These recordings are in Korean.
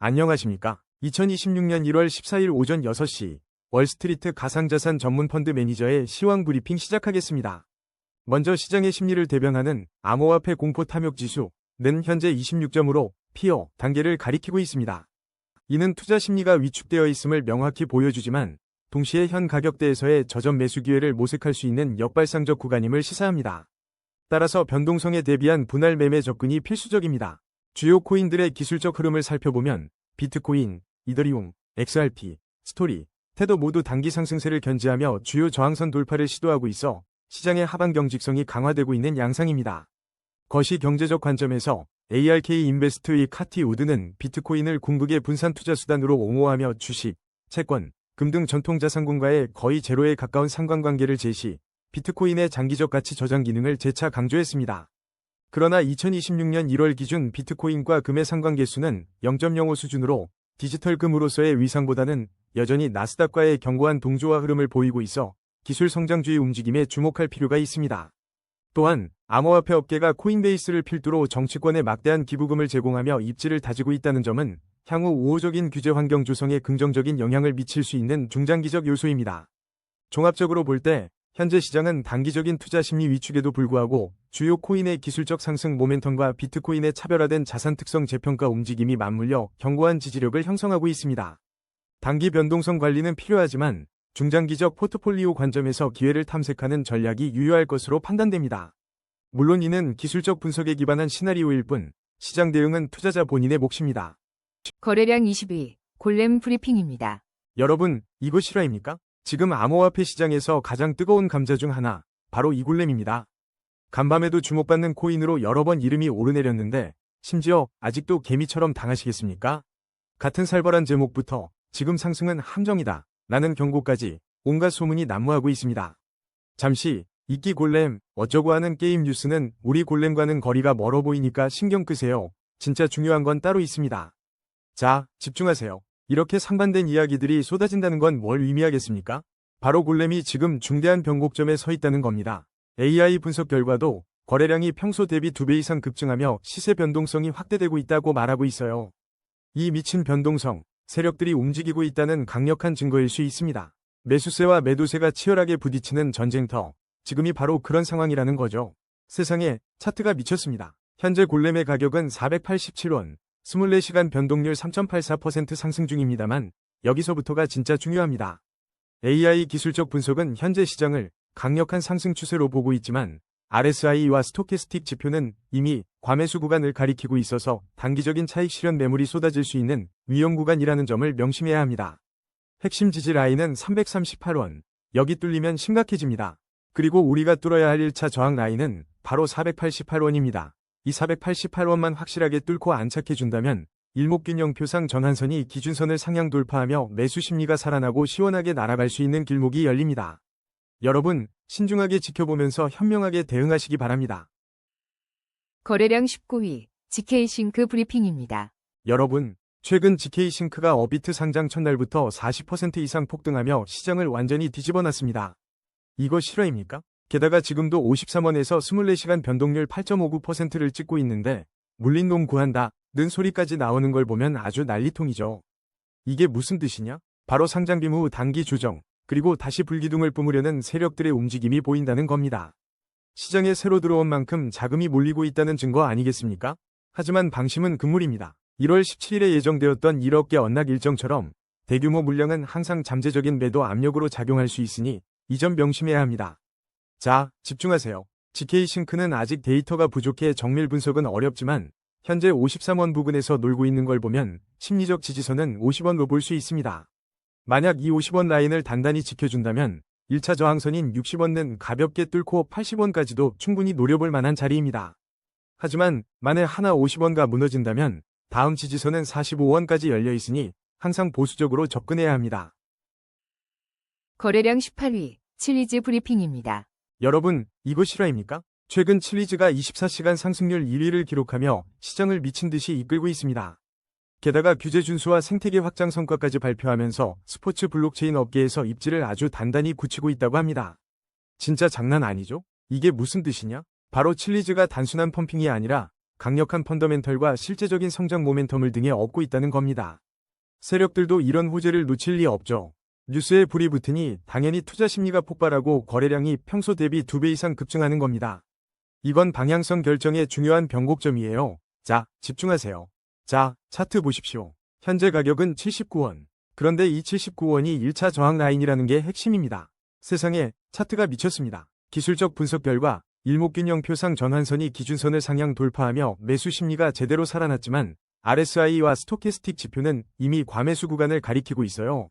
안녕하십니까? 2026년 1월 14일 오전 6시 월스트리트 가상자산 전문 펀드 매니저의 시황 브리핑 시작하겠습니다. 먼저 시장의 심리를 대변하는 암호화폐 공포 탐욕 지수는 현재 26점으로 피어 단계를 가리키고 있습니다. 이는 투자 심리가 위축되어 있음을 명확히 보여주지만 동시에 현 가격대에서의 저점 매수 기회를 모색할 수 있는 역발상적 구간임을 시사합니다. 따라서 변동성에 대비한 분할 매매 접근이 필수적입니다. 주요 코인들의 기술적 흐름을 살펴보면 비트코인, 이더리움, XRP, 스토리, 테더 모두 단기 상승세를 견지하며 주요 저항선 돌파를 시도하고 있어 시장의 하방 경직성이 강화되고 있는 양상입니다. 거시 경제적 관점에서 ARK 인베스트의 카티 우드는 비트코인을 궁극의 분산 투자 수단으로 옹호하며 주식, 채권, 금 등 전통 자산군과의 거의 제로에 가까운 상관관계를 제시, 비트코인의 장기적 가치 저장 기능을 재차 강조했습니다. 그러나 2026년 1월 기준 비트코인과 금의 상관계수는 0.05 수준으로 디지털 금으로서의 위상보다는 여전히 나스닥과의 견고한 동조화 흐름을 보이고 있어 기술 성장주의 움직임에 주목할 필요가 있습니다. 또한 암호화폐 업계가 코인베이스를 필두로 정치권에 막대한 기부금을 제공하며 입지를 다지고 있다는 점은 향후 우호적인 규제 환경 조성에 긍정적인 영향을 미칠 수 있는 중장기적 요소입니다. 종합적으로 볼 때 현재 시장은 단기적인 투자 심리 위축에도 불구하고 주요 코인의 기술적 상승 모멘텀과 비트코인의 차별화된 자산 특성 재평가 움직임이 맞물려 견고한 지지력을 형성하고 있습니다. 단기 변동성 관리는 필요하지만 중장기적 포트폴리오 관점에서 기회를 탐색하는 전략이 유효할 것으로 판단됩니다. 물론 이는 기술적 분석에 기반한 시나리오일 뿐 시장 대응은 투자자 본인의 몫입니다. 거래량 22, 골렘 브리핑입니다. 여러분, 이거 실화입니까? 지금 암호화폐 시장에서 가장 뜨거운 감자 중 하나, 바로 이골렘입니다. 간밤에도 주목받는 코인으로 여러 번 이름이 오르내렸는데 심지어 아직도 개미처럼 당하시겠습니까? 같은 살벌한 제목부터 지금 상승은 함정이다 라는 경고까지 온갖 소문이 난무하고 있습니다. 잠시 이끼 골렘 어쩌고 하는 게임 뉴스는 우리 골렘과는 거리가 멀어 보이니까 신경 끄세요. 진짜 중요한 건 따로 있습니다. 자, 집중하세요. 이렇게 상반된 이야기들이 쏟아진다는 건 뭘 의미하겠습니까? 바로 골렘이 지금 중대한 변곡점에 서 있다는 겁니다. AI 분석 결과도 거래량이 평소 대비 2배 이상 급증하며 시세 변동성이 확대되고 있다고 말하고 있어요. 이 미친 변동성, 세력들이 움직이고 있다는 강력한 증거일 수 있습니다. 매수세와 매도세가 치열하게 부딪히는 전쟁터, 지금이 바로 그런 상황이라는 거죠. 세상에, 차트가 미쳤습니다. 현재 골렘의 가격은 487원, 24시간 변동률 3.84% 상승 중입니다만 여기서부터가 진짜 중요합니다. AI 기술적 분석은 현재 시장을 강력한 상승 추세로 보고 있지만 RSI와 스토캐스틱 지표는 이미 과매수 구간을 가리키고 있어서 단기적인 차익 실현 매물이 쏟아질 수 있는 위험 구간이라는 점을 명심해야 합니다. 핵심 지지 라인은 338원, 여기 뚫리면 심각해집니다. 그리고 우리가 뚫어야 할 1차 저항 라인은 바로 488원입니다. 이 488원만 확실하게 뚫고 안착해준다면 일목균형표상 전환선이 기준선을 상향 돌파하며 매수 심리가 살아나고 시원하게 날아갈 수 있는 길목이 열립니다. 여러분, 신중하게 지켜보면서 현명하게 대응하시기 바랍니다. 거래량 19위, GK싱크 브리핑입니다. 여러분, 최근 GK싱크가 업비트 상장 첫날부터 40% 이상 폭등하며 시장을 완전히 뒤집어놨습니다. 이거 실화입니까? 게다가 지금도 53원에서 24시간 변동률 8.59%를 찍고 있는데 물린 놈 구한다 는 소리까지 나오는 걸 보면 아주 난리통이죠. 이게 무슨 뜻이냐? 바로 상장빔 후 단기 조정, 그리고 다시 불기둥을 뿜으려는 세력들의 움직임이 보인다는 겁니다. 시장에 새로 들어온 만큼 자금이 몰리고 있다는 증거 아니겠습니까? 하지만 방심은 금물입니다. 1월 17일에 예정되었던 1억 개 언락 일정처럼 대규모 물량은 항상 잠재적인 매도 압력으로 작용할 수 있으니 이 점 명심해야 합니다. 자, 집중하세요. GK싱크는 아직 데이터가 부족해 정밀 분석은 어렵지만 현재 53원 부근에서 놀고 있는 걸 보면 심리적 지지선은 50원로 볼 수 있습니다. 만약 이 50원 라인을 단단히 지켜준다면 1차 저항선인 60원은 가볍게 뚫고 80원까지도 충분히 노려볼 만한 자리입니다. 하지만 만에 하나 50원가 무너진다면 다음 지지선은 45원까지 열려있으니 항상 보수적으로 접근해야 합니다. 거래량 18위, 칠리즈 브리핑입니다. 여러분, 이거 실화입니까? 최근 칠리즈가 24시간 상승률 1위를 기록하며 시장을 미친 듯이 이끌고 있습니다. 게다가 규제 준수와 생태계 확장 성과까지 발표하면서 스포츠 블록체인 업계에서 입지를 아주 단단히 굳히고 있다고 합니다. 진짜 장난 아니죠? 이게 무슨 뜻이냐? 바로 칠리즈가 단순한 펌핑이 아니라 강력한 펀더멘털과 실제적인 성장 모멘텀을 등에 업고 있다는 겁니다. 세력들도 이런 호재를 놓칠 리 없죠. 뉴스에 불이 붙으니 당연히 투자 심리가 폭발하고 거래량이 평소 대비 2배 이상 급증하는 겁니다. 이건 방향성 결정의 중요한 변곡점이에요. 자, 집중하세요. 자, 차트 보십시오. 현재 가격은 79원. 그런데 이 79원이 1차 저항 라인이라는 게 핵심입니다. 세상에, 차트가 미쳤습니다. 기술적 분석 결과 일목균형표상 전환선이 기준선을 상향 돌파하며 매수 심리가 제대로 살아났지만 RSI와 스토캐스틱 지표는 이미 과매수 구간을 가리키고 있어요.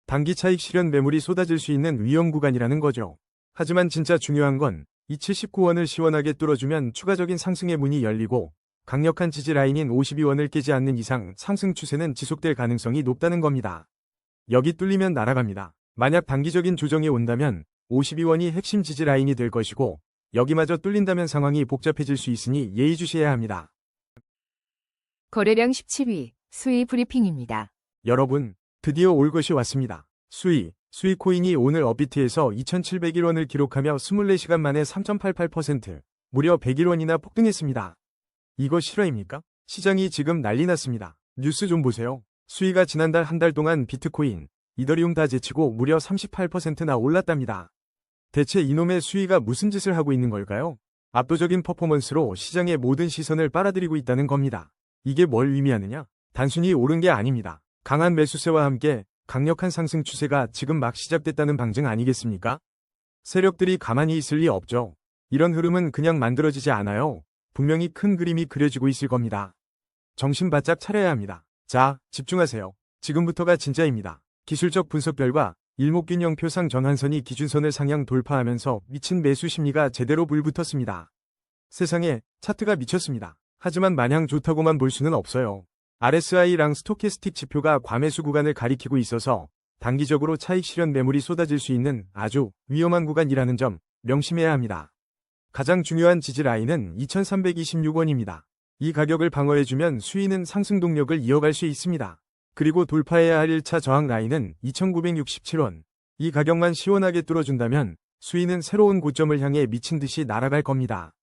단기 차익 실현 매물이 쏟아질 수 있는 위험 구간이라는 거죠. 하지만 진짜 중요한 건 이 79원을 시원하게 뚫어주면 추가적인 상승의 문이 열리고 강력한 지지 라인인 52원을 깨지 않는 이상 상승 추세는 지속될 가능성이 높다는 겁니다. 여기 뚫리면 날아갑니다. 만약 단기적인 조정이 온다면 52원이 핵심 지지 라인이 될 것이고 여기마저 뚫린다면 상황이 복잡해질 수 있으니 예의주시해야 합니다. 거래량 17위, 수위 브리핑입니다. 여러분, 드디어 올 것이 왔습니다. 수위 코인이 오늘 업비트에서 2,701원을 기록하며 24시간 만에 3.88%, 무려 101원이나 폭등했습니다. 이거 실화입니까? 시장이 지금 난리 났습니다. 뉴스 좀 보세요. 수위가 지난달 한 달 동안 비트코인, 이더리움 다 제치고 무려 38%나 올랐답니다. 대체 이놈의 수위가 무슨 짓을 하고 있는 걸까요? 압도적인 퍼포먼스로 시장의 모든 시선을 빨아들이고 있다는 겁니다. 이게 뭘 의미하느냐? 단순히 오른 게 아닙니다. 강한 매수세와 함께 강력한 상승 추세가 지금 막 시작됐다는 방증 아니겠습니까? 세력들이 가만히 있을 리 없죠. 이런 흐름은 그냥 만들어지지 않아요. 분명히 큰 그림이 그려지고 있을 겁니다. 정신 바짝 차려야 합니다. 자, 집중하세요. 지금부터가 진짜입니다. 기술적 분석 결과 일목균형표상 전환선이 기준선을 상향 돌파하면서 미친 매수 심리가 제대로 불붙었습니다. 세상에, 차트가 미쳤습니다. 하지만 마냥 좋다고만 볼 수는 없어요. RSI랑 스토캐스틱 지표가 과매수 구간을 가리키고 있어서 단기적으로 차익 실현 매물이 쏟아질 수 있는 아주 위험한 구간이라는 점 명심해야 합니다. 가장 중요한 지지 라인은 2,326원입니다. 이 가격을 방어해주면 수위는 상승 동력을 이어갈 수 있습니다. 그리고 돌파해야 할 1차 저항 라인은 2,967원. 이 가격만 시원하게 뚫어준다면 수위는 새로운 고점을 향해 미친 듯이 날아갈 겁니다.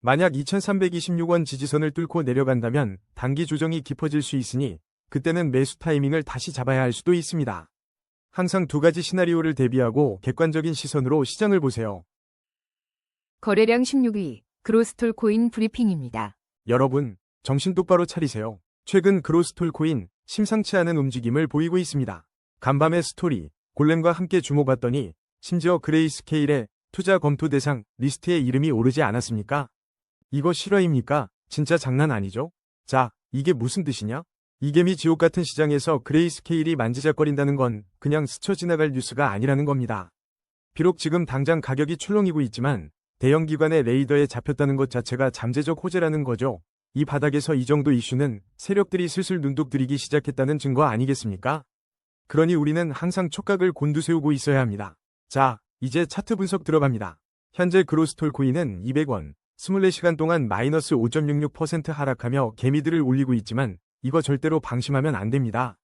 만약 2,326원 지지선을 뚫고 내려간다면 단기 조정이 깊어질 수 있으니 그때는 매수 타이밍을 다시 잡아야 할 수도 있습니다. 항상 두 가지 시나리오를 대비하고 객관적인 시선으로 시장을 보세요. 거래량 16위, 그로스톨 코인 브리핑입니다. 여러분, 정신 똑바로 차리세요. 최근 그로스톨 코인 심상치 않은 움직임을 보이고 있습니다. 간밤의 스토리, 골렘과 함께 주목받더니 심지어 그레이스케일의 투자 검토 대상 리스트에 이름이 오르지 않았습니까? 이거 실화입니까? 진짜 장난 아니죠? 자, 이게 무슨 뜻이냐? 이개미 지옥 같은 시장에서 그레이스케일이 만지작거린다는 건 그냥 스쳐 지나갈 뉴스가 아니라는 겁니다. 비록 지금 당장 가격이 출렁이고 있지만 대형 기관의 레이더에 잡혔다는 것 자체가 잠재적 호재라는 거죠. 이 바닥에서 이 정도 이슈는 세력들이 슬슬 눈독 들이기 시작했다는 증거 아니겠습니까? 그러니 우리는 항상 촉각을 곤두세우고 있어야 합니다. 자, 이제 차트 분석 들어갑니다. 현재 그로스톨 코인은 200원, 24시간 동안 마이너스 5.66% 하락하며 개미들을 울리고 있지만 이거 절대로 방심하면 안 됩니다.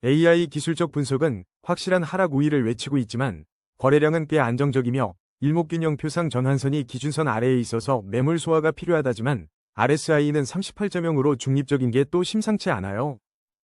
AI 기술적 분석은 확실한 하락 우위를 외치고 있지만 거래량은 꽤 안정적이며 일목균형표상 전환선이 기준선 아래에 있어서 매물 소화가 필요하다지만 RSI는 38.0으로 중립적인 게 또 심상치 않아요.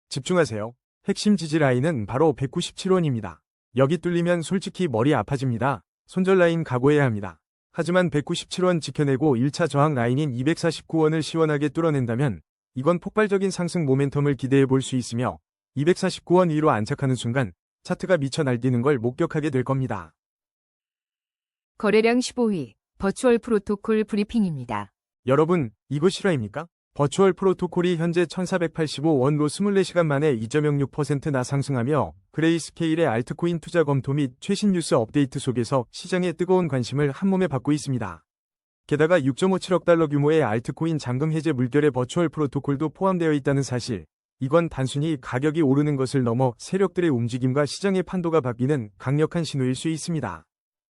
집중하세요. 핵심 지지 라인은 바로 197원입니다. 여기 뚫리면 솔직히 머리 아파집니다. 손절 라인 각오해야 합니다. 하지만 197원 지켜내고 1차 저항 라인인 249원을 시원하게 뚫어낸다면 이건 폭발적인 상승 모멘텀을 기대해 볼 수 있으며 249원 위로 안착하는 순간 차트가 미쳐 날뛰는 걸 목격하게 될 겁니다. 거래량 15위, 버추얼 프로토콜 브리핑입니다. 여러분, 이거 실화입니까? 버추얼 프로토콜이 현재 1,485원로 24시간 만에 2.06%나 상승하며 그레이스케일의 알트코인 투자 검토 및 최신 뉴스 업데이트 속에서 시장의 뜨거운 관심을 한몸에 받고 있습니다. 게다가 6.57억 달러 규모의 알트코인 잔금 해제 물결의 버추얼 프로토콜도 포함되어 있다는 사실. 이건 단순히 가격이 오르는 것을 넘어 세력들의 움직임과 시장의 판도가 바뀌는 강력한 신호일 수 있습니다.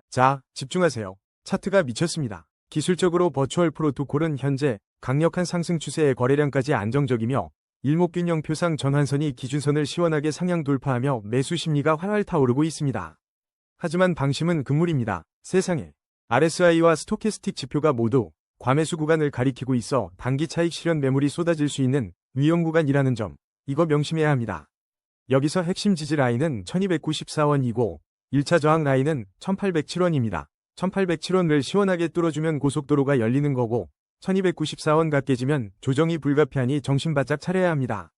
자, 집중하세요. 차트가 미쳤습니다. 기술적으로 버추얼 프로토콜은 현재 강력한 상승 추세의 거래량까지 안정적이며 일목균형표상 전환선이 기준선을 시원하게 상향 돌파하며 매수 심리가 활활 타오르고 있습니다. 하지만 방심은 금물입니다. 세상에. RSI와 스토캐스틱 지표가 모두 과매수 구간을 가리키고 있어 단기 차익 실현 매물이 쏟아질 수 있는 위험 구간이라는 점, 이거 명심해야 합니다. 여기서 핵심 지지 라인은 1294원이고 1차 저항 라인은 1807원입니다. 1807원을 시원하게 뚫어주면 고속도로가 열리는 거고 1294원가 깨지면 조정이 불가피하니 정신 바짝 차려야 합니다.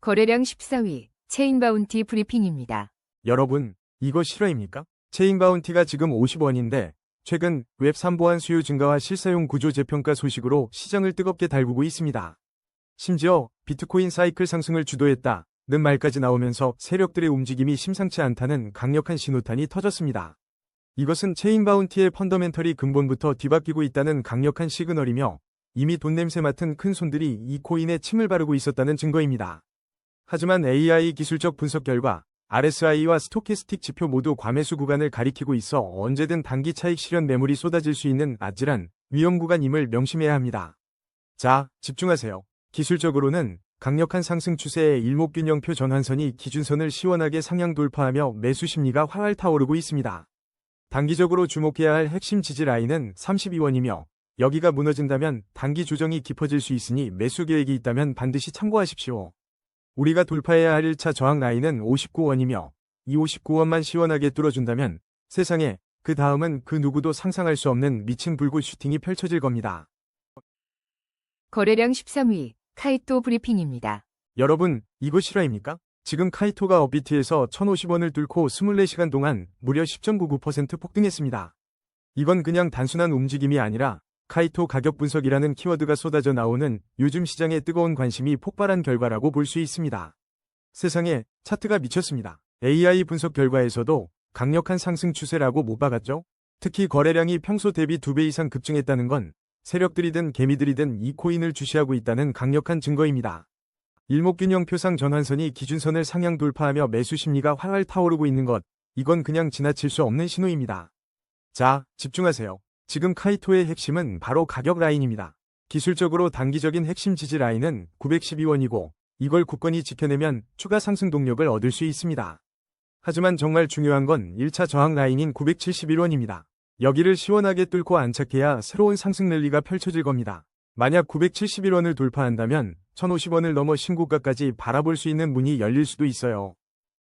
거래량 14위, 체인바운티 브리핑입니다. 여러분, 이거 실화입니까? 체인바운티가 지금 50원인데 최근 웹3 보안 수요 증가와 실사용 구조 재평가 소식으로 시장을 뜨겁게 달구고 있습니다. 심지어 비트코인 사이클 상승을 주도했다는 말까지 나오면서 세력들의 움직임이 심상치 않다는 강력한 신호탄이 터졌습니다. 이것은 체인바운티의 펀더멘털이 근본부터 뒤바뀌고 있다는 강력한 시그널이며 이미 돈 냄새 맡은 큰 손들이 이 코인에 침을 바르고 있었다는 증거입니다. 하지만 AI 기술적 분석 결과 RSI와 스토캐스틱 지표 모두 과매수 구간을 가리키고 있어 언제든 단기 차익 실현 매물이 쏟아질 수 있는 아찔한 위험 구간임을 명심해야 합니다. 자, 집중하세요. 기술적으로는 강력한 상승 추세의 일목균형표 전환선이 기준선을 시원하게 상향 돌파하며 매수 심리가 활활 타오르고 있습니다. 단기적으로 주목해야 할 핵심 지지 라인은 32원이며 여기가 무너진다면 단기 조정이 깊어질 수 있으니 매수 계획이 있다면 반드시 참고하십시오. 우리가 돌파해야 할 1차 저항 라인은 59원이며 이 59원만 시원하게 뚫어준다면 세상에 그 다음은 그 누구도 상상할 수 없는 미친 불꽃 슈팅이 펼쳐질 겁니다. 거래량 13위, 카이토 브리핑입니다. 여러분, 이거 실화입니까? 지금 카이토가 업비트에서 1050원을 뚫고 24시간 동안 무려 10.99% 폭등했습니다. 이건 그냥 단순한 움직임이 아니라 카이토 가격 분석이라는 키워드가 쏟아져 나오는 요즘 시장의 뜨거운 관심이 폭발한 결과라고 볼 수 있습니다. 세상에 차트가 미쳤습니다. AI 분석 결과에서도 강력한 상승 추세라고 못 박았죠? 특히 거래량이 평소 대비 2배 이상 급증했다는 건 세력들이든 개미들이든 이 코인을 주시하고 있다는 강력한 증거입니다. 일목균형 표상 전환선이 기준선을 상향 돌파하며 매수 심리가 활활 타오르고 있는 것, 이건 그냥 지나칠 수 없는 신호입니다. 자, 집중하세요. 지금 카이토의 핵심은 바로 가격 라인입니다. 기술적으로 단기적인 핵심 지지 라인은 912원이고 이걸 굳건히 지켜내면 추가 상승 동력을 얻을 수 있습니다. 하지만 정말 중요한 건 1차 저항 라인인 971원입니다. 여기를 시원하게 뚫고 안착해야 새로운 상승 랠리가 펼쳐질 겁니다. 만약 971원을 돌파한다면 1050원을 넘어 신고가까지 바라볼 수 있는 문이 열릴 수도 있어요.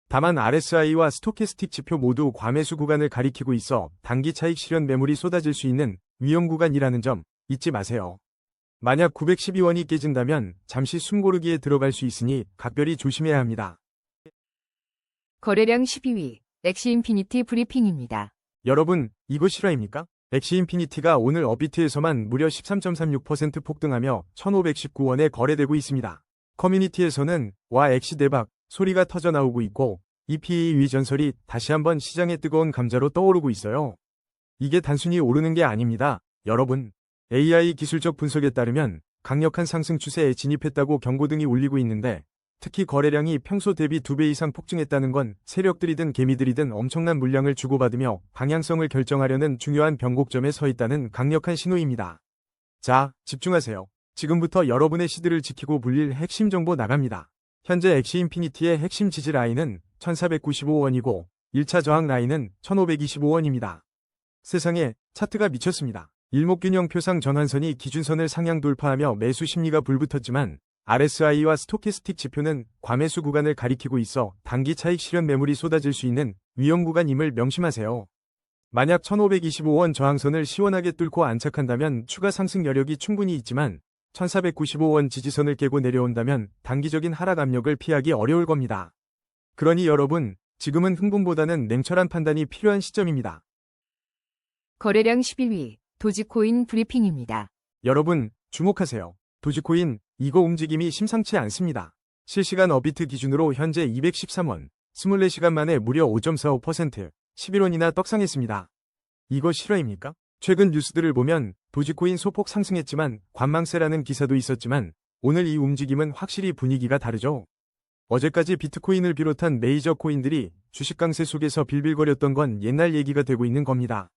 다만 RSI와 스토캐스틱 지표 모두 과매수 구간을 가리키고 있어 단기 차익 실현 매물이 쏟아질 수 있는 위험 구간이라는 점 잊지 마세요. 만약 912원이 깨진다면 잠시 숨고르기에 들어갈 수 있으니 각별히 조심해야 합니다. 거래량 12위, 엑시인피니티 브리핑입니다. 여러분, 이거 실화입니까? 엑시인피니티가 오늘 업비트에서만 무려 13.36% 폭등하며 1519원에 거래되고 있습니다. 커뮤니티에서는 와 엑시 대박 소리가 터져 나오고 있고 이 PE 위 전설이 다시 한번 시장의 뜨거운 감자로 떠오르고 있어요. 이게 단순히 오르는 게 아닙니다. 여러분, AI 기술적 분석에 따르면 강력한 상승 추세에 진입했다고 경고등이 울리고 있는데 특히 거래량이 평소 대비 2배 이상 폭증했다는 건 세력들이든 개미들이든 엄청난 물량을 주고받으며 방향성을 결정하려는 중요한 변곡점에 서 있다는 강력한 신호입니다. 자, 집중하세요. 지금부터 여러분의 시드를 지키고 불릴 핵심 정보 나갑니다. 현재 엑시인피니티의 핵심 지지 라인은 1495원이고 1차 저항 라인은 1525원입니다. 세상에 차트가 미쳤습니다. 일목균형 표상 전환선이 기준선을 상향 돌파하며 매수 심리가 불붙었지만 RSI와 스토캐스틱 지표는 과매수 구간을 가리키고 있어 단기 차익 실현 매물이 쏟아질 수 있는 위험 구간임을 명심하세요. 만약 1525원 저항선을 시원하게 뚫고 안착한다면 추가 상승 여력이 충분히 있지만 1495원 지지선을 깨고 내려온다면 단기적인 하락 압력을 피하기 어려울 겁니다. 그러니 여러분, 지금은 흥분보다는 냉철한 판단이 필요한 시점입니다. 거래량 11위, 도지코인 브리핑입니다. 여러분, 주목하세요. 도지코인, 이거 움직임이 심상치 않습니다. 실시간 업비트 기준으로 현재 213원, 24시간 만에 무려 5.45%, 11원이나 떡상했습니다. 이거 실화입니까? 최근 뉴스들을 보면 도지코인 소폭 상승했지만 관망세라는 기사도 있었지만 오늘 이 움직임은 확실히 분위기가 다르죠. 어제까지 비트코인을 비롯한 메이저 코인들이 주식 강세 속에서 빌빌거렸던 건 옛날 얘기가 되고 있는 겁니다.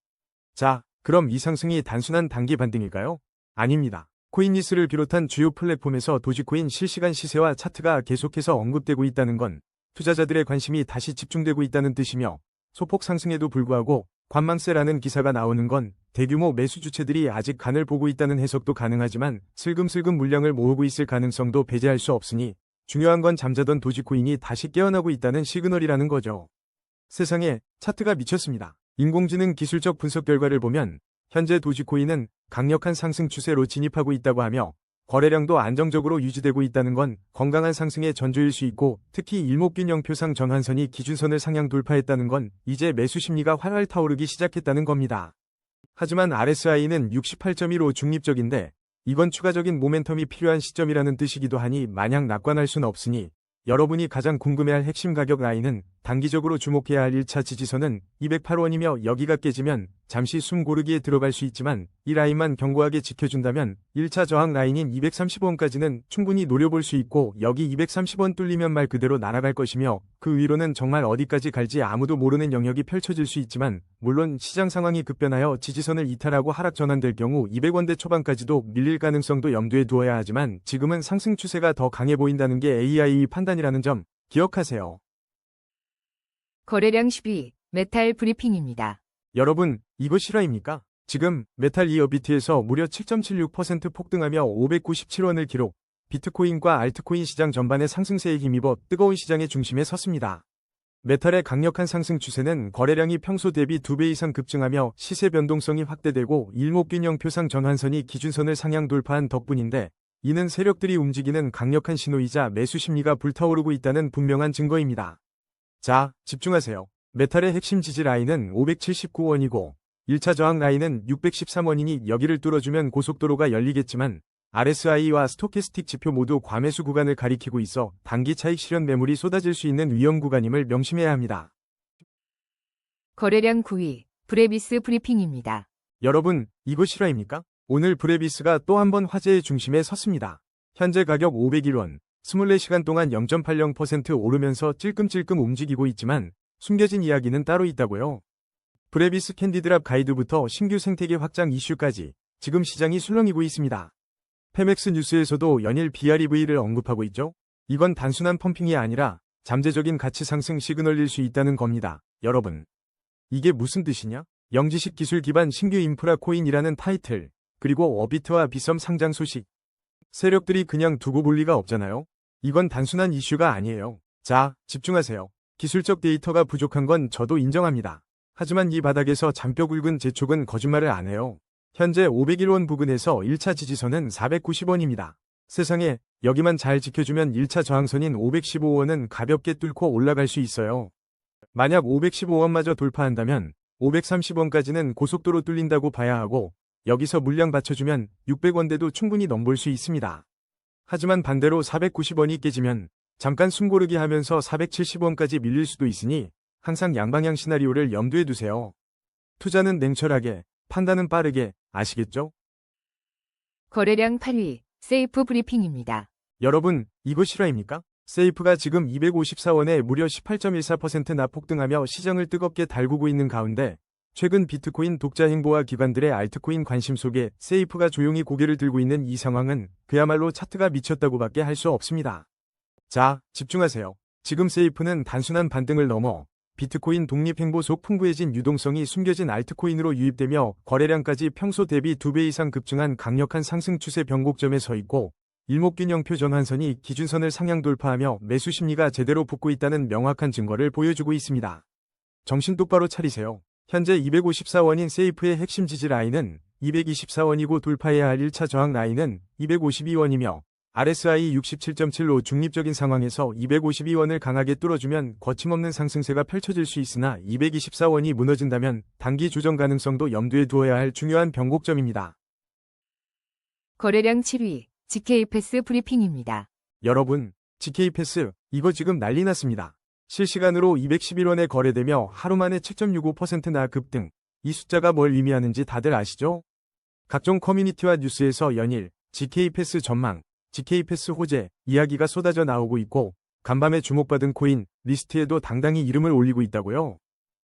자, 그럼 이 상승이 단순한 단기 반등일까요? 아닙니다. 코인리스를 비롯한 주요 플랫폼에서 도지코인 실시간 시세와 차트가 계속해서 언급되고 있다는 건 투자자들의 관심이 다시 집중되고 있다는 뜻이며 소폭 상승에도 불구하고 관망세라는 기사가 나오는 건 대규모 매수 주체들이 아직 간을 보고 있다는 해석도 가능하지만 슬금슬금 물량을 모으고 있을 가능성도 배제할 수 없으니 중요한 건 잠자던 도지코인이 다시 깨어나고 있다는 시그널이라는 거죠. 세상에 차트가 미쳤습니다. 인공지능 기술적 분석 결과를 보면 현재 도지코인은 강력한 상승 추세로 진입하고 있다고 하며 거래량도 안정적으로 유지되고 있다는 건 건강한 상승의 전조일 수 있고 특히 일목균형표상 전환선이 기준선을 상향 돌파했다는 건 이제 매수 심리가 활활 타오르기 시작했다는 겁니다. 하지만 RSI는 68.15 중립적인데 이건 추가적인 모멘텀이 필요한 시점이라는 뜻이기도 하니 마냥 낙관할 순 없으니 여러분이 가장 궁금해할 핵심 가격 라인은 단기적으로 주목해야 할 1차 지지선은 208원이며 여기가 깨지면 잠시 숨 고르기에 들어갈 수 있지만 이 라인만 견고하게 지켜준다면 1차 저항 라인인 230원까지는 충분히 노려볼 수 있고 여기 230원 뚫리면 말 그대로 날아갈 것이며 그 위로는 정말 어디까지 갈지 아무도 모르는 영역이 펼쳐질 수 있지만 물론 시장 상황이 급변하여 지지선을 이탈하고 하락 전환될 경우 200원대 초반까지도 밀릴 가능성도 염두에 두어야 하지만 지금은 상승 추세가 더 강해 보인다는 게 AI의 판단이라는 점 기억하세요. 거래량 12. 메탈 브리핑입니다. 여러분, 이거 실화입니까? 지금 메탈 이어비트에서 무려 7.76% 폭등하며 597원을 기록, 비트코인과 알트코인 시장 전반의 상승세에 힘입어 뜨거운 시장의 중심에 섰습니다. 메탈의 강력한 상승 추세는 거래량이 평소 대비 2배 이상 급증하며 시세 변동성이 확대되고 일목균형표상 전환선이 기준선을 상향 돌파한 덕분인데 이는 세력들이 움직이는 강력한 신호이자 매수 심리가 불타오르고 있다는 분명한 증거입니다. 자, 집중하세요. 메탈의 핵심 지지 라인은 579원이고 1차 저항 라인은 613원이니 여기를 뚫어주면 고속도로가 열리겠지만 RSI와 스토캐스틱 지표 모두 과매수 구간을 가리키고 있어 단기 차익 실현 매물이 쏟아질 수 있는 위험 구간임을 명심해야 합니다. 거래량 9위. 브레비스 브리핑입니다. 여러분, 이거 실화입니까? 오늘 브레비스가 또 한 번 화제의 중심에 섰습니다. 현재 가격 501원, 24시간 동안 0.80% 오르면서 찔끔찔끔 움직이고 있지만 숨겨진 이야기는 따로 있다고요. 브레비스 캔디드랍 가이드부터 신규 생태계 확장 이슈까지 지금 시장이 술렁이고 있습니다. 페맥스 뉴스에서도 연일 BREV를 언급하고 있죠. 이건 단순한 펌핑이 아니라 잠재적인 가치 상승 시그널일 수 있다는 겁니다. 여러분, 이게 무슨 뜻이냐? 영지식 기술 기반 신규 인프라 코인이라는 타이틀, 그리고 어비트와 비썸 상장 소식. 세력들이 그냥 두고 볼 리가 없잖아요. 이건 단순한 이슈가 아니에요. 자, 집중하세요. 기술적 데이터가 부족한 건 저도 인정합니다. 하지만 이 바닥에서 잔뼈 굵은 제 쪽은 거짓말을 안 해요. 현재 501원 부근에서 1차 지지선은 490원입니다. 세상에, 여기만 잘 지켜주면 1차 저항선인 515원은 가볍게 뚫고 올라갈 수 있어요. 만약 515원마저 돌파한다면 530원까지는 고속도로 뚫린다고 봐야 하고 여기서 물량 받쳐주면 600원대도 충분히 넘볼 수 있습니다. 하지만 반대로 490원이 깨지면 잠깐 숨고르기 하면서 470원까지 밀릴 수도 있으니 항상 양방향 시나리오를 염두에 두세요. 투자는 냉철하게, 판단은 빠르게, 아시겠죠? 거래량 8위. 세이프 브리핑입니다. 여러분, 이거 실화입니까? 세이프가 지금 254원에 무려 18.14%나 폭등하며 시장을 뜨겁게 달구고 있는 가운데 최근 비트코인 독자 행보와 기관들의 알트코인 관심 속에 세이프가 조용히 고개를 들고 있는 이 상황은 그야말로 차트가 미쳤다고밖에 할 수 없습니다. 자, 집중하세요. 지금 세이프는 단순한 반등을 넘어 비트코인 독립 행보 속 풍부해진 유동성이 숨겨진 알트코인으로 유입되며 거래량까지 평소 대비 2배 이상 급증한 강력한 상승 추세 변곡점에 서 있고 일목균형표 전환선이 기준선을 상향 돌파하며 매수 심리가 제대로 붙고 있다는 명확한 증거를 보여주고 있습니다. 정신 똑바로 차리세요. 현재 254원인 세이프의 핵심 지지 라인은 224원이고 돌파해야 할 1차 저항 라인은 252원이며 RSI 67.75 중립적인 상황에서 252원을 강하게 뚫어주면 거침없는 상승세가 펼쳐질 수 있으나 224원이 무너진다면 단기 조정 가능성도 염두에 두어야 할 중요한 변곡점입니다. 거래량 7위. GK패스 브리핑입니다. 여러분, GK패스 이거 지금 난리 났습니다. 실시간으로 211원에 거래되며 하루 만에 7.65%나 급등. 이 숫자가 뭘 의미하는지 다들 아시죠? 각종 커뮤니티와 뉴스에서 연일 GK패스 전망, GK패스 호재 이야기가 쏟아져 나오고 있고 간밤에 주목받은 코인 리스트에도 당당히 이름을 올리고 있다고요.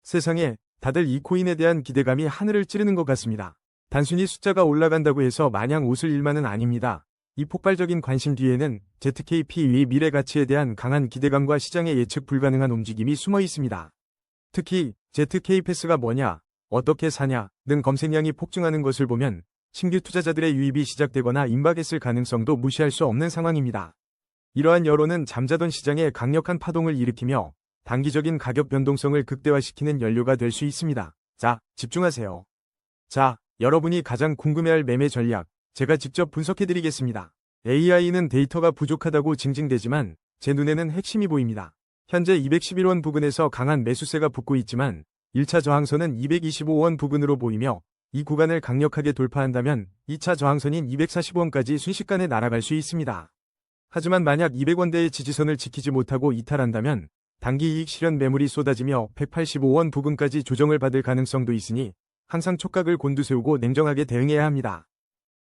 세상에, 다들 이 코인에 대한 기대감이 하늘을 찌르는 것 같습니다. 단순히 숫자가 올라간다고 해서 마냥 웃을 일만은 아닙니다. 이 폭발적인 관심 뒤에는 ZKP의 미래 가치에 대한 강한 기대감과 시장의 예측 불가능한 움직임이 숨어 있습니다. 특히 ZK패스가 뭐냐? 어떻게 사냐 등 검색량이 폭증하는 것을 보면 신규 투자자들의 유입이 시작되거나 임박했을 가능성도 무시할 수 없는 상황입니다. 이러한 여론은 잠자던 시장에 강력한 파동을 일으키며 단기적인 가격 변동성을 극대화시키는 연료가 될 수 있습니다. 자, 집중하세요. 자, 여러분이 가장 궁금해할 매매 전략, 제가 직접 분석해드리겠습니다. AI는 데이터가 부족하다고 징징대지만 제 눈에는 핵심이 보입니다. 현재 211원 부근에서 강한 매수세가 붙고 있지만 1차 저항선은 225원 부근으로 보이며 이 구간을 강력하게 돌파한다면 2차 저항선인 240원까지 순식간에 날아갈 수 있습니다. 하지만 만약 200원대의 지지선을 지키지 못하고 이탈한다면 단기 이익 실현 매물이 쏟아지며 185원 부근까지 조정을 받을 가능성도 있으니 항상 촉각을 곤두세우고 냉정하게 대응해야 합니다.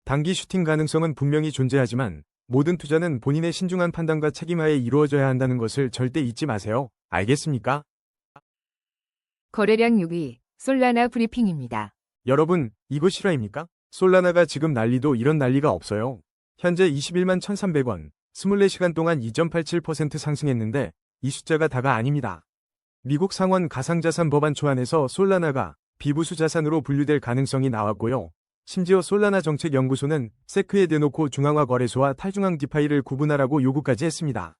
단기 슈팅 가능성은 분명히 존재하지만 모든 투자는 본인의 신중한 판단과 책임하에 이루어져야 한다는 것을 절대 잊지 마세요. 알겠습니까? 거래량 6위, 솔라나 브리핑입니다. 여러분, 이거 실화입니까? 솔라나가 지금 난리도 이런 난리가 없어요. 현재 21만 1,300원, 24시간 동안 2.87% 상승했는데 이 숫자가 다가 아닙니다. 미국 상원 가상자산 법안 초안에서 솔라나가 비부수 자산으로 분류될 가능성이 나왔고요. 심지어 솔라나 정책연구소는 세크에 대놓고 중앙화 거래소와 탈중앙 디파이를 구분하라고 요구까지 했습니다.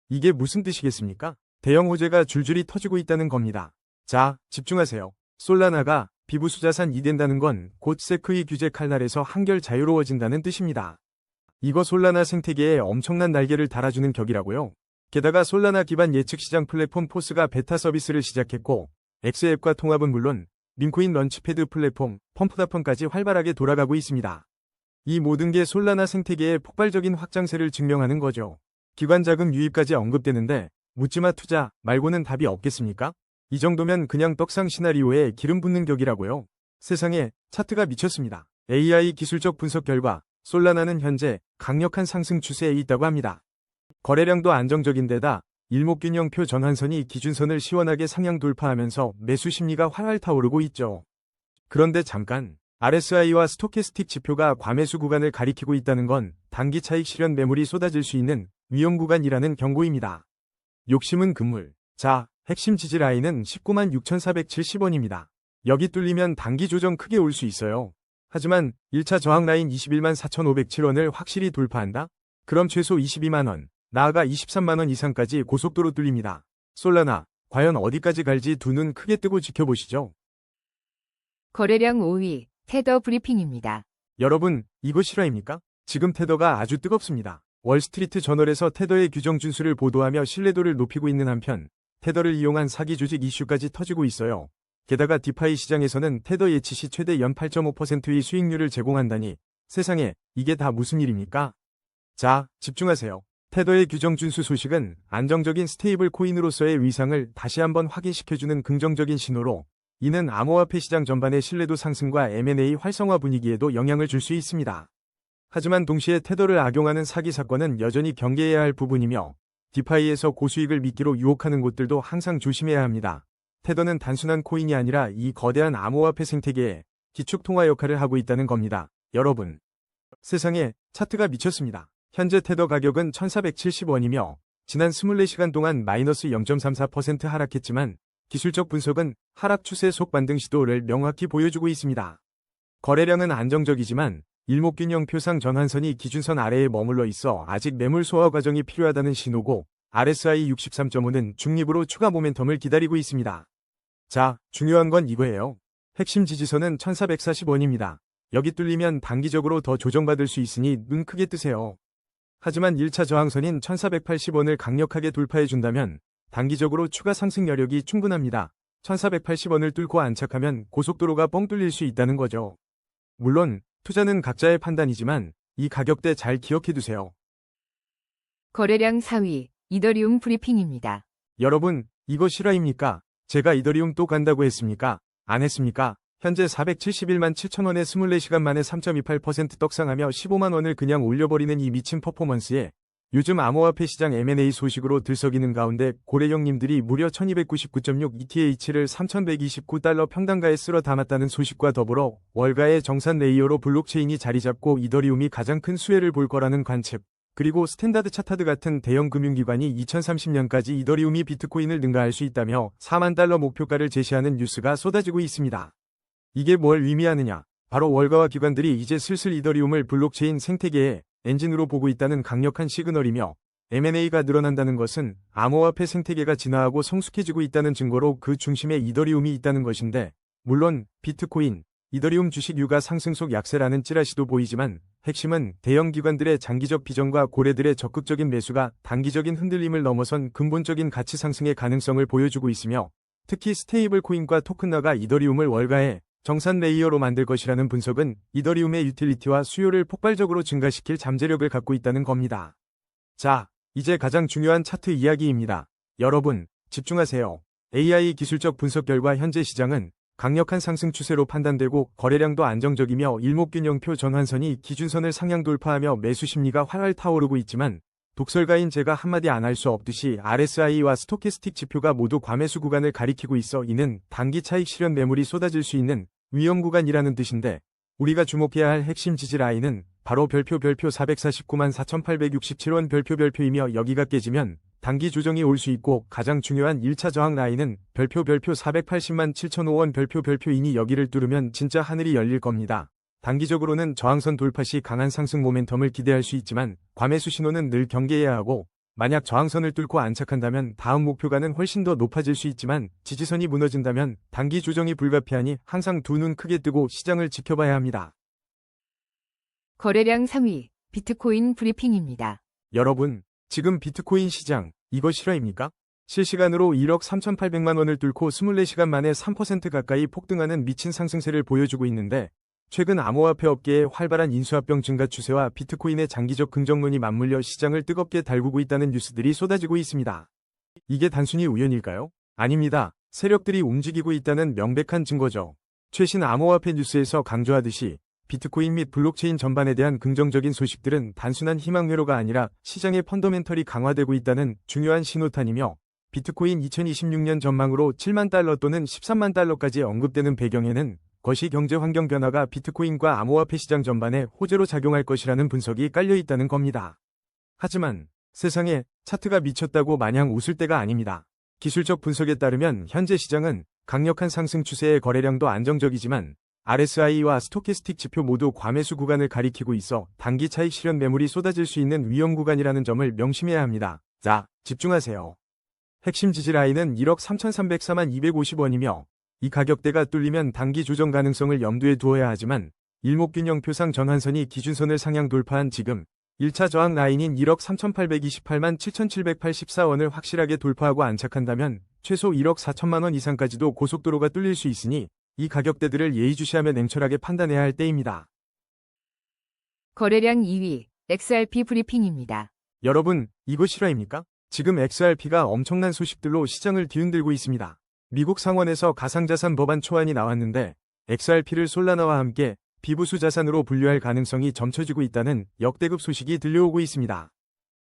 이게 무슨 뜻이겠습니까? 대형 호재가 줄줄이 터지고 있다는 겁니다. 자, 집중하세요. 솔라나가 비부수 자산이 된다는 건 곧 세크의 규제 칼날에서 한결 자유로워진다는 뜻입니다. 이거 솔라나 생태계에 엄청난 날개를 달아주는 격이라고요. 게다가 솔라나 기반 예측 시장 플랫폼 포스가 베타 서비스를 시작했고 엑스앱과 통합은 물론 민코인 런치패드 플랫폼 펌프다펀까지 활발하게 돌아가고 있습니다. 이 모든 게 솔라나 생태계의 폭발적인 확장세를 증명하는 거죠. 기관 자금 유입까지 언급되는데 묻지마 투자 말고는 답이 없겠습니까? 이 정도면 그냥 떡상 시나리오에 기름 붓는 격이라고요. 세상에 차트가 미쳤습니다. AI 기술적 분석 결과 솔라나는 현재 강력한 상승 추세에 있다고 합니다. 거래량도 안정적인데다 일목균형표 전환선이 기준선을 시원하게 상향 돌파하면서 매수 심리가 활활 타오르고 있죠. 그런데 잠깐, RSI와 스토캐스틱 지표가 과매수 구간을 가리키고 있다는 건 단기 차익 실현 매물이 쏟아질 수 있는 위험 구간이라는 경고입니다. 욕심은 금물. 자, 핵심 지지 라인은 19만 6,470원입니다. 여기 뚫리면 단기 조정 크게 올 수 있어요. 하지만 1차 저항 라인 21만 4,507원을 확실히 돌파한다? 그럼 최소 22만원, 나아가 23만원 이상까지 고속도로 뚫립니다. 솔라나, 과연 어디까지 갈지 두 눈 크게 뜨고 지켜보시죠. 거래량 5위, 테더 브리핑입니다. 여러분, 이거 실화입니까? 지금 테더가 아주 뜨겁습니다. 월스트리트 저널에서 테더의 규정 준수를 보도하며 신뢰도를 높이고 있는 한편 테더를 이용한 사기 조직 이슈까지 터지고 있어요. 게다가 디파이 시장에서는 테더 예치 시 최대 연 8.5%의 수익률을 제공한다니 세상에 이게 다 무슨 일입니까? 자, 집중하세요. 테더의 규정 준수 소식은 안정적인 스테이블 코인으로서의 위상을 다시 한번 확인시켜주는 긍정적인 신호로 이는 암호화폐 시장 전반의 신뢰도 상승과 M&A 활성화 분위기에도 영향을 줄 수 있습니다. 하지만 동시에 테더를 악용하는 사기 사건은 여전히 경계해야 할 부분이며 디파이에서 고수익을 미끼로 유혹하는 곳들도 항상 조심해야 합니다. 테더는 단순한 코인이 아니라 이 거대한 암호화폐 생태계에 기축통화 역할을 하고 있다는 겁니다. 여러분, 세상에 차트가 미쳤습니다. 현재 테더 가격은 1,470원이며 지난 24시간 동안 마이너스 0.34% 하락했지만 기술적 분석은 하락 추세 속 반등 시도를 명확히 보여주고 있습니다. 거래량은 안정적이지만 일목균형표상 전환선이 기준선 아래에 머물러 있어 아직 매물 소화 과정이 필요하다는 신호고 RSI 63.5는 중립으로 추가 모멘텀을 기다리고 있습니다. 자, 중요한 건 이거예요. 핵심 지지선은 1,440원입니다. 여기 뚫리면 단기적으로 더 조정받을 수 있으니 눈 크게 뜨세요. 하지만 1차 저항선인 1,480원을 강력하게 돌파해준다면 단기적으로 추가 상승 여력이 충분합니다. 1,480원을 뚫고 안착하면 고속도로가 뻥 뚫릴 수 있다는 거죠. 물론 투자는 각자의 판단이지만 이 가격대 잘 기억해두세요. 거래량 4위, 이더리움 브리핑입니다. 여러분, 이거 실화입니까? 제가 이더리움 또 간다고 했습니까? 안 했습니까? 현재 471만 7천원에 24시간 만에 3.28% 떡상하며 15만원을 그냥 올려버리는 이 미친 퍼포먼스에 요즘 암호화폐 시장 M&A 소식으로 들썩이는 가운데 고래형님들이 무려 1299.6 ETH를 3129달러 평단가에 쓸어 담았다는 소식과 더불어 월가의 정산 레이어로 블록체인이 자리잡고 이더리움이 가장 큰 수혜를 볼 거라는 관측, 그리고 스탠다드 차타드 같은 대형 금융기관이 2030년까지 이더리움이 비트코인을 능가할 수 있다며 4만 달러 목표가를 제시하는 뉴스가 쏟아지고 있습니다. 이게 뭘 의미하느냐? 바로 월가와 기관들이 이제 슬슬 이더리움을 블록체인 생태계의 엔진으로 보고 있다는 강력한 시그널이며 M&A가 늘어난다는 것은 암호화폐 생태계가 진화하고 성숙해지고 있다는 증거로 그 중심에 이더리움이 있다는 것인데, 물론 비트코인, 이더리움 주식 유가 상승속 약세라는 찌라시도 보이지만 핵심은 대형 기관들의 장기적 비전과 고래들의 적극적인 매수가 단기적인 흔들림을 넘어선 근본적인 가치 상승의 가능성을 보여주고 있으며, 특히 스테이블 코인과 토큰화가 이더리움을 월가의 정산 레이어로 만들 것이라는 분석은 이더리움의 유틸리티와 수요를 폭발적으로 증가시킬 잠재력을 갖고 있다는 겁니다. 자, 이제 가장 중요한 차트 이야기입니다. 여러분, 집중하세요. AI 기술적 분석 결과 현재 시장은 강력한 상승 추세로 판단되고 거래량도 안정적이며 일목균형표 전환선이 기준선을 상향 돌파하며 매수 심리가 활활 타오르고 있지만, 독설가인 제가 한마디 안 할 수 없듯이 RSI와 스토캐스틱 지표가 모두 과매수 구간을 가리키고 있어 이는 단기 차익 실현 매물이 쏟아질 수 있는 위험 구간이라는 뜻인데, 우리가 주목해야 할 핵심 지지 라인은 바로 별표 449만 4,867원 별표이며 여기가 깨지면 단기 조정이 올 수 있고, 가장 중요한 1차 저항 라인은 별표 480만 7,005원 별표이니 여기를 뚫으면 진짜 하늘이 열릴 겁니다. 단기적으로는 저항선 돌파 시 강한 상승 모멘텀을 기대할 수 있지만 과매수 신호는 늘 경계해야 하고, 만약 저항선을 뚫고 안착한다면 다음 목표가는 훨씬 더 높아질 수 있지만 지지선이 무너진다면 단기 조정이 불가피하니 항상 두 눈 크게 뜨고 시장을 지켜봐야 합니다. 거래량 3위, 비트코인 브리핑입니다. 여러분, 지금 비트코인 시장, 이거 실화입니까? 실시간으로 1억 3,800만 원을 뚫고 24시간 만에 3% 가까이 폭등하는 미친 상승세를 보여주고 있는데, 최근 암호화폐 업계의 활발한 인수합병 증가 추세와 비트코인의 장기적 긍정론이 맞물려 시장을 뜨겁게 달구고 있다는 뉴스들이 쏟아지고 있습니다. 이게 단순히 우연일까요? 아닙니다. 세력들이 움직이고 있다는 명백한 증거죠. 최신 암호화폐 뉴스에서 강조하듯이 비트코인 및 블록체인 전반에 대한 긍정적인 소식들은 단순한 희망 회로가 아니라 시장의 펀더멘털이 강화되고 있다는 중요한 신호탄이며, 비트코인 2026년 전망으로 7만 달러 또는 13만 달러까지 언급되는 배경에는 거시 경제 환경 변화가 비트코인과 암호화폐 시장 전반에 호재로 작용할 것이라는 분석이 깔려 있다는 겁니다. 하지만 세상에 차트가 미쳤다고 마냥 웃을 때가 아닙니다. 기술적 분석에 따르면 현재 시장은 강력한 상승 추세의 거래량도 안정적이지만 RSI와 스토캐스틱 지표 모두 과매수 구간을 가리키고 있어 단기 차익 실현 매물이 쏟아질 수 있는 위험 구간이라는 점을 명심해야 합니다. 자, 집중하세요. 핵심 지지 라인은 1억 3,304만 250원이며 이 가격대가 뚫리면 단기 조정 가능성을 염두에 두어야 하지만 일목균형표상 전환선이 기준선을 상향 돌파한 지금 1차 저항 라인인 1억 3,828만 7,784원을 확실하게 돌파하고 안착한다면 최소 1억 4천만 원 이상까지도 고속도로가 뚫릴 수 있으니 이 가격대들을 예의주시하며 냉철하게 판단해야 할 때입니다. 거래량 2위, XRP 브리핑입니다. 여러분, 이거 실화입니까? 지금 XRP가 엄청난 소식들로 시장을 뒤흔들고 있습니다. 미국 상원에서 가상자산 법안 초안이 나왔는데 XRP를 솔라나와 함께 비부수 자산으로 분류할 가능성이 점쳐지고 있다는 역대급 소식이 들려오고 있습니다.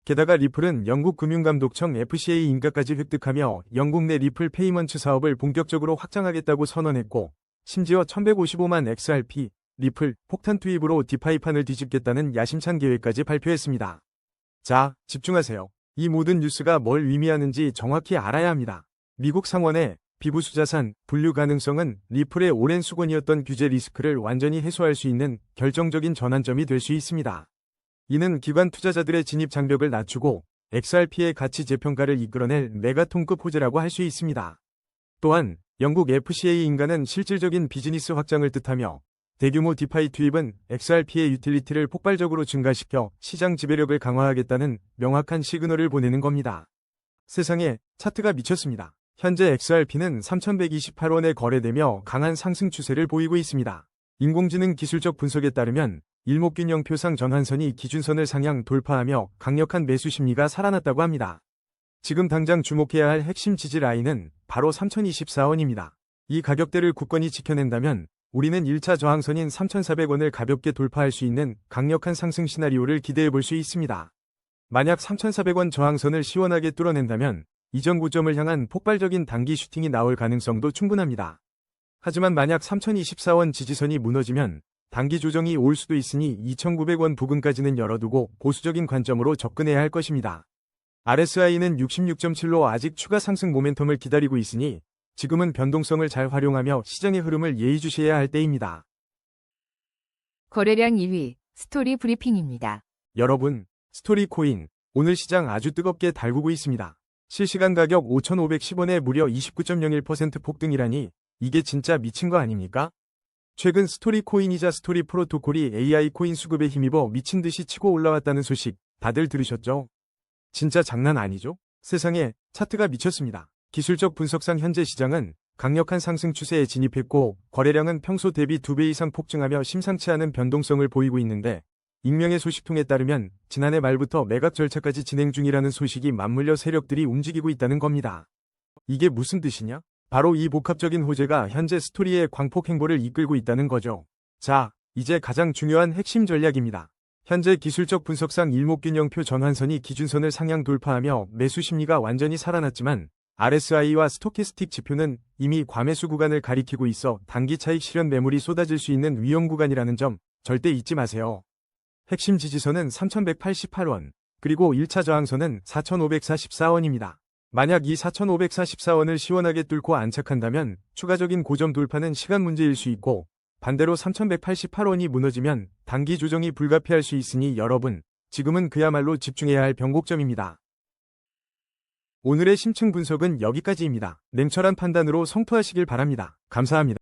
게다가 리플은 영국 금융감독청 FCA 인가까지 획득하며 영국 내 리플 페이먼트 사업을 본격적으로 확장하겠다고 선언했고, 심지어 1155만 XRP, 리플, 폭탄 투입으로 디파이판을 뒤집겠다는 야심찬 계획까지 발표했습니다. 자, 집중하세요. 이 모든 뉴스가 뭘 의미하는지 정확히 알아야 합니다. 미국 상원의 비부수 자산 분류 가능성은 리플의 오랜 수건이었던 규제 리스크를 완전히 해소할 수 있는 결정적인 전환점이 될 수 있습니다. 이는 기관 투자자들의 진입 장벽을 낮추고 XRP의 가치 재평가를 이끌어낼 메가톤급 호재라고 할 수 있습니다. 또한 영국 FCA 인가는 실질적인 비즈니스 확장을 뜻하며 대규모 디파이 투입은 XRP의 유틸리티를 폭발적으로 증가시켜 시장 지배력을 강화하겠다는 명확한 시그널을 보내는 겁니다. 세상에 차트가 미쳤습니다. 현재 XRP는 3,128원에 거래되며 강한 상승 추세를 보이고 있습니다. 인공지능 기술적 분석에 따르면 일목균형표상 전환선이 기준선을 상향 돌파하며 강력한 매수 심리가 살아났다고 합니다. 지금 당장 주목해야 할 핵심 지지 라인은 바로 3,024원입니다. 이 가격대를 굳건히 지켜낸다면 우리는 1차 저항선인 3,400원을 가볍게 돌파할 수 있는 강력한 상승 시나리오를 기대해 볼 수 있습니다. 만약 3,400원 저항선을 시원하게 뚫어낸다면 이전 고점을 향한 폭발적인 단기 슈팅이 나올 가능성도 충분합니다. 하지만 만약 3,024원 지지선이 무너지면 단기 조정이 올 수도 있으니 2,900원 부근까지는 열어두고 보수적인 관점으로 접근해야 할 것입니다. RSI는 66.7로 아직 추가 상승 모멘텀을 기다리고 있으니 지금은 변동성을 잘 활용하며 시장의 흐름을 예의주시해야 할 때입니다. 거래량 2위, 스토리 브리핑입니다. 여러분, 스토리코인, 오늘 시장 아주 뜨겁게 달구고 있습니다. 실시간 가격 5,510원에 무려 29.01% 폭등이라니 이게 진짜 미친 거 아닙니까? 최근 스토리코인이자 스토리 프로토콜이 AI 코인 수급에 힘입어 미친 듯이 치고 올라왔다는 소식 다들 들으셨죠? 진짜 장난 아니죠? 세상에 차트가 미쳤습니다. 기술적 분석상 현재 시장은 강력한 상승 추세에 진입했고 거래량은 평소 대비 2배 이상 폭증하며 심상치 않은 변동성을 보이고 있는데 익명의 소식통에 따르면 지난해 말부터 매각 절차까지 진행 중이라는 소식이 맞물려 세력들이 움직이고 있다는 겁니다. 이게 무슨 뜻이냐? 바로 이 복합적인 호재가 현재 스토리의 광폭 행보를 이끌고 있다는 거죠. 자, 이제 가장 중요한 핵심 전략입니다. 현재 기술적 분석상 일목균형표 전환선이 기준선을 상향 돌파하며 매수 심리가 완전히 살아났지만 RSI와 스토캐스틱 지표는 이미 과매수 구간을 가리키고 있어 단기 차익 실현 매물이 쏟아질 수 있는 위험 구간이라는 점 절대 잊지 마세요. 핵심 지지선은 3,188원, 그리고 1차 저항선은 4,544원입니다. 만약 이 4,544원을 시원하게 뚫고 안착한다면 추가적인 고점 돌파는 시간 문제일 수 있고 반대로 3,188원이 무너지면 단기 조정이 불가피할 수 있으니 여러분, 지금은 그야말로 집중해야 할 변곡점입니다. 오늘의 심층 분석은 여기까지입니다. 냉철한 판단으로 성투하시길 바랍니다. 감사합니다.